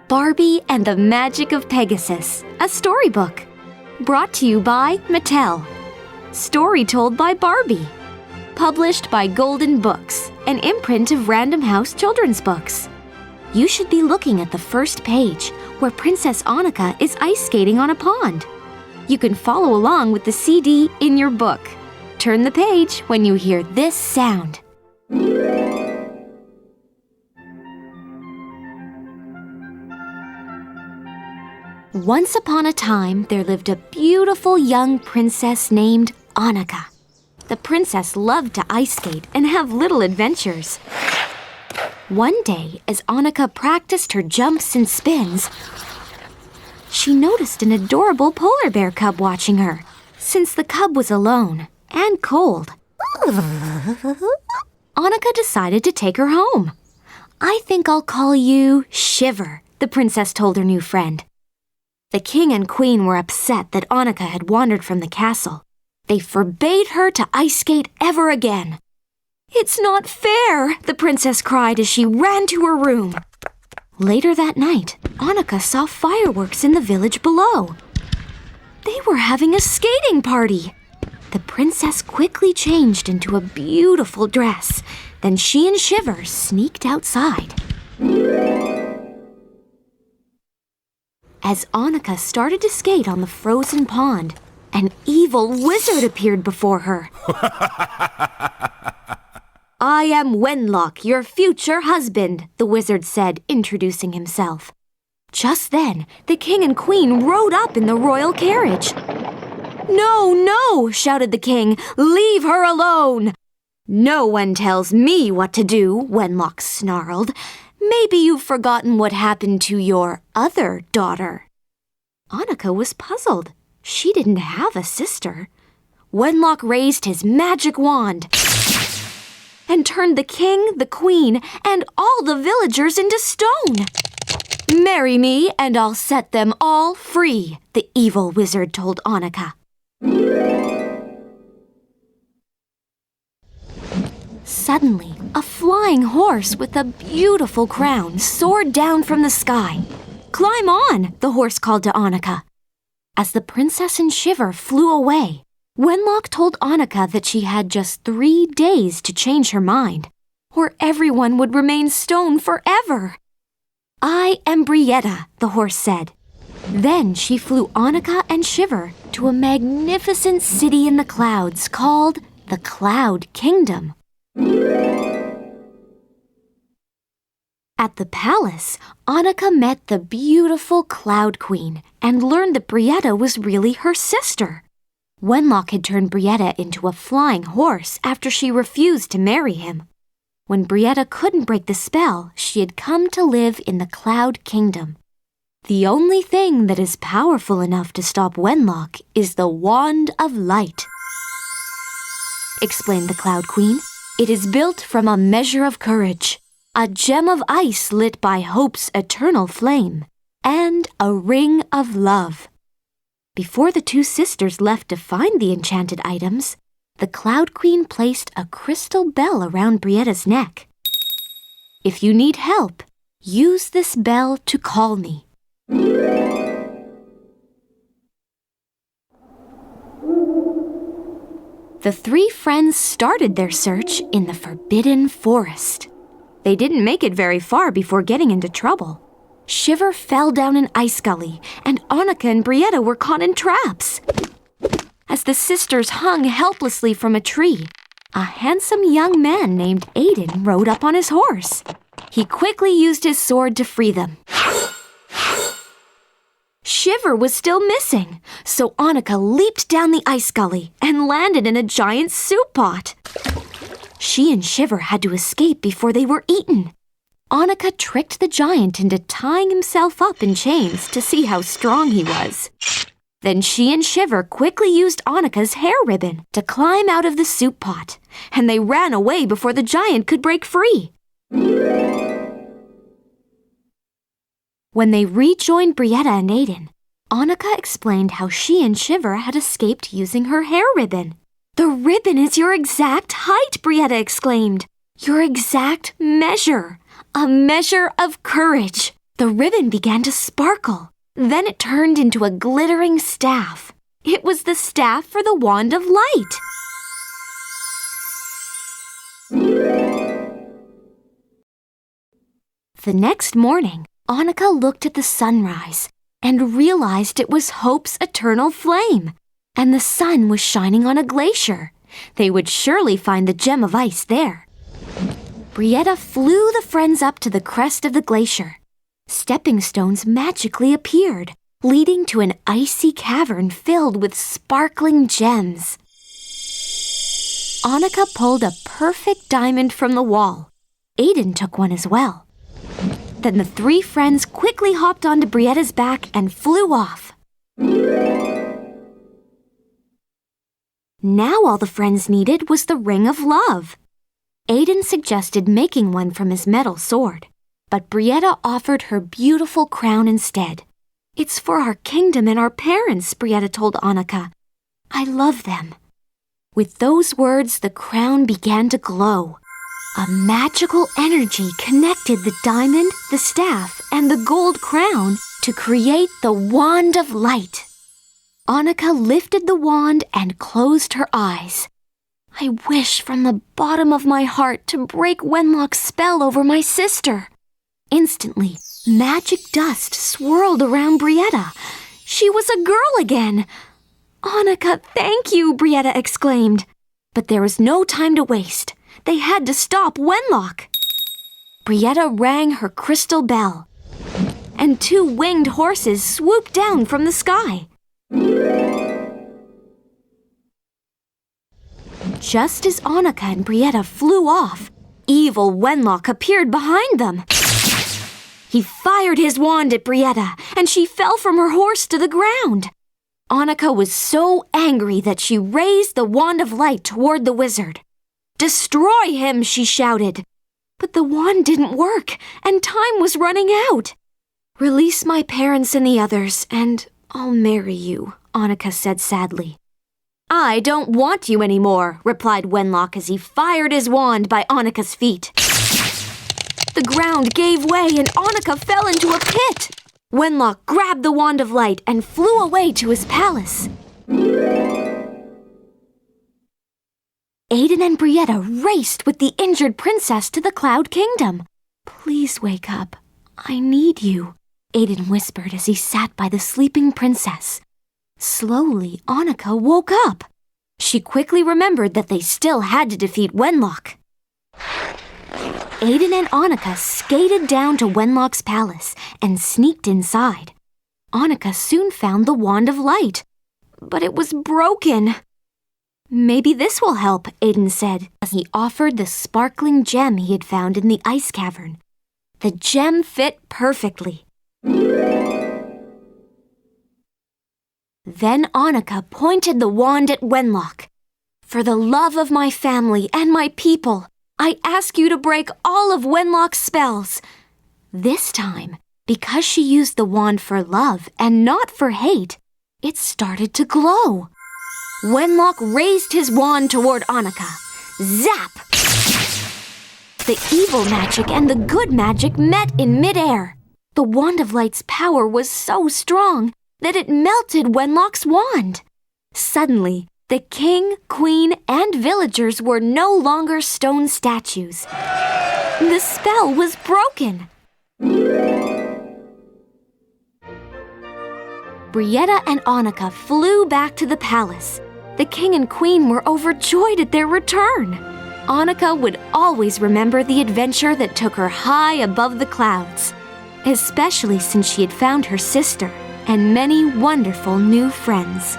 Barbie and the Magic of Pegasus, a storybook. Brought to you by Mattel. Story told by Barbie. Published by Golden Books, an imprint of Random House children's books. You should be looking at the first page, where Princess Annika is ice skating on a pond. You can follow along with the CD in your book. Turn the page when you hear this sound. Once upon a time, there lived a beautiful young princess named Annika. The princess loved to ice skate and have little adventures. One day, as Annika practiced her jumps and spins, she noticed an adorable polar bear cub watching her, since the cub was alone and cold. Annika decided to take her home. "I think I'll call you Shiver," the princess told her new friend. The king and queen were upset that Annika had wandered from the castle. They forbade her to ice skate ever again. "It's not fair," the princess cried as she ran to her room. Later that night, Annika saw fireworks in the village below. They were having a skating party. The princess quickly changed into a beautiful dress. Then she and Shiver sneaked outside. As Annika started to skate on the frozen pond, an evil wizard appeared before her. "I am Wenlock, your future husband," the wizard said, introducing himself. Just then, the king and queen rode up in the royal carriage. "No, no," shouted the king. "Leave her alone." "No one tells me what to do," Wenlock snarled. "Maybe you've forgotten what happened to your other daughter." Annika was puzzled. She didn't have a sister. Wenlock raised his magic wand and turned the king, the queen, and all the villagers into stone. "Marry me, and I'll set them all free," the evil wizard told Annika. Suddenly, a flying horse with a beautiful crown soared down from the sky. "Climb on," the horse called to Annika. As the princess and Shiver flew away, Wenlock told Annika that she had just 3 days to change her mind, or everyone would remain stone forever. "I am Brietta," the horse said. Then she flew Annika and Shiver to a magnificent city in the clouds called the Cloud Kingdom. At the palace, Annika met the beautiful Cloud Queen and learned that Brietta was really her sister. Wenlock had turned Brietta into a flying horse after she refused to marry him. When Brietta couldn't break the spell, she had come to live in the Cloud Kingdom. "The only thing that is powerful enough to stop Wenlock is the Wand of Light," explained the Cloud Queen. "It is built from a measure of courage, a gem of ice lit by hope's eternal flame, and a ring of love." Before the two sisters left to find the enchanted items, the Cloud Queen placed a crystal bell around Brietta's neck. "If you need help, use this bell to call me." The three friends started their search in the Forbidden Forest. They didn't make it very far before getting into trouble. Shiver fell down an ice gully, and Annika and Brietta were caught in traps. As the sisters hung helplessly from a tree, a handsome young man named Aiden rode up on his horse. He quickly used his sword to free them. Shiver was still missing, so Annika leaped down the ice gully and landed in a giant soup pot. She and Shiver had to escape before they were eaten. Annika tricked the giant into tying himself up in chains to see how strong he was. Then she and Shiver quickly used Annika's hair ribbon to climb out of the soup pot, and they ran away before the giant could break free. When they rejoined Brietta and Aiden, Annika explained how she and Shiver had escaped using her hair ribbon. "The ribbon is your exact height," Brietta exclaimed. "Your exact measure. A measure of courage." The ribbon began to sparkle. Then it turned into a glittering staff. It was the staff for the Wand of Light. The next morning, Annika looked at the sunrise and realized it was Hope's eternal flame, and the sun was shining on a glacier. They would surely find the gem of ice there. Brietta flew the friends up to the crest of the glacier. Stepping stones magically appeared, leading to an icy cavern filled with sparkling gems. Annika pulled a perfect diamond from the wall. Aiden took one as well. Then the three friends quickly hopped onto Brietta's back and flew off. Now all the friends needed was the Ring of Love. Aiden suggested making one from his metal sword, but Brietta offered her beautiful crown instead. "It's for our kingdom and our parents," Brietta told Annika. "I love them." With those words, the crown began to glow. A magical energy connected the diamond, the staff, and the gold crown to create the Wand of Light. Annika lifted the wand and closed her eyes. "I wish from the bottom of my heart to break Wenlock's spell over my sister." Instantly, magic dust swirled around Brietta. She was a girl again. "Annika, thank you," Brietta exclaimed. But there was no time to waste. They had to stop Wenlock. Brietta rang her crystal bell, and two winged horses swooped down from the sky. Just as Annika and Brietta flew off, evil Wenlock appeared behind them. He fired his wand at Brietta, and she fell from her horse to the ground. Annika was so angry that she raised the Wand of Light toward the wizard. "Destroy him!" she shouted. But the wand didn't work, and time was running out. "Release my parents and the others, and I'll marry you," Annika said sadly. "I don't want you anymore," replied Wenlock as he fired his wand by Annika's feet. The ground gave way and Annika fell into a pit. Wenlock grabbed the Wand of Light and flew away to his palace. Aiden and Brietta raced with the injured princess to the Cloud Kingdom. "Please wake up. I need you," Aiden whispered as he sat by the sleeping princess. Slowly, Annika woke up. She quickly remembered that they still had to defeat Wenlock. Aiden and Annika skated down to Wenlock's palace and sneaked inside. Annika soon found the Wand of Light, but it was broken. "Maybe this will help," Aiden said as he offered the sparkling gem he had found in the ice cavern. The gem fit perfectly. Then Annika pointed the wand at Wenlock. "For the love of my family and my people, I ask you to break all of Wenlock's spells." This time, because she used the wand for love and not for hate, it started to glow. Wenlock raised his wand toward Annika. Zap! The evil magic and the good magic met in midair. The Wand of Light's power was so strong that it melted Wenlock's wand. Suddenly, the king, queen, and villagers were no longer stone statues. The spell was broken. Brietta and Annika flew back to the palace. The king and queen were overjoyed at their return. Annika would always remember the adventure that took her high above the clouds, especially since she had found her sister and many wonderful new friends.